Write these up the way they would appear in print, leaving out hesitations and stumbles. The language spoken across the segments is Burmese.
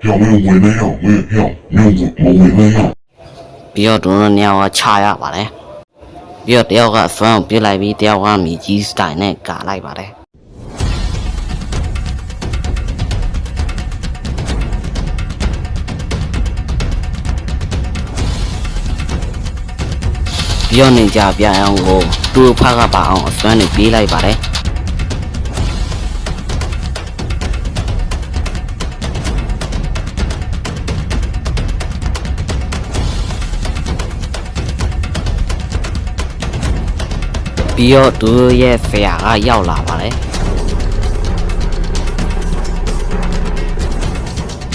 要没有为那样，没有没有为那样。 ပြီးတော့တို့နှစ်ယောက်ကခြာရပါတယ်ပြီးတော့တယောက်ကဆွမ်းကိုပြစ်လိုက်ပြီးတယောက်ကမြေကြီးစတိုင်နဲ့ကာလိုက်ပါတယ်ပြီးတော့နေကြပြအောင်ကိုသူ့ဖက်ကပါအောင်အစွမ်းနဲ့ပြေးလိုက်ပါတယ်ပြီးတော့သူရဲ့ဖယာကရောက်လာပါတယ်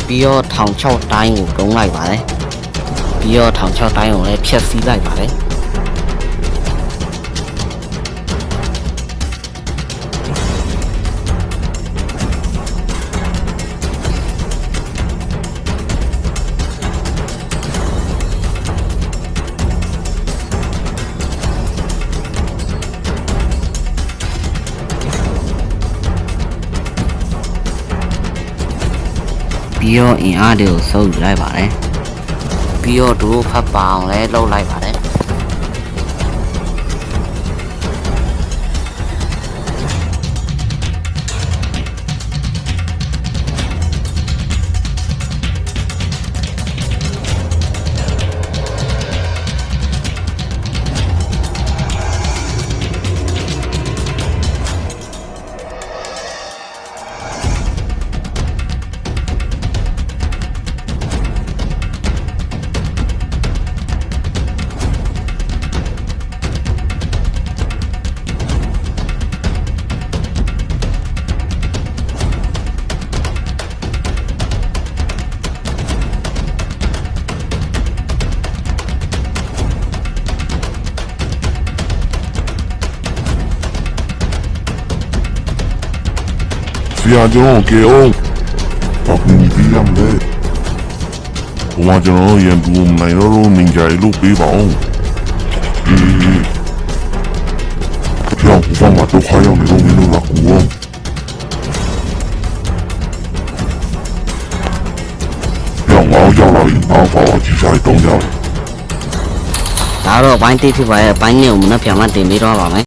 ပြီးတော့ထောင်6တိုင်းကိုတုံးလိုက်ပါတယ်ပြီးတော့ထောင်6တိုင်းကိုလည်းဖျက်ဆီးလိုက်ပါတယ်ပြီးတော့အင်အားတွေကိုစုပ်ယူလိုက်ပါတယ်ပြီးတော့တို့ဖတ်ပါအောင်လဲလှုပ်လိုက်ပါတယ်ဆရာကျွန်တော်ကေအောင်ဘာဖြစ်နေပြီလဲဘဝကျွန်တော်ရန်သူနိုင်တော့နင်ကြိုင်လို့ပေးပါအောင်ပြောင်းဘာမှတော့ခါရောက်နေလို့မင်းတို့ကကူအောင်ပြောင်းအောင်ရောက်လာရင်အောင်ပါကြီးဆိုင်တော့ရောက် ဒါတော့ဘိုင်းတိဖြစ်ပါရဲ့ဘိုင်းနဲ့ကိုမနှက်ပြန်မှတင်ပေးတော့ပါမယ်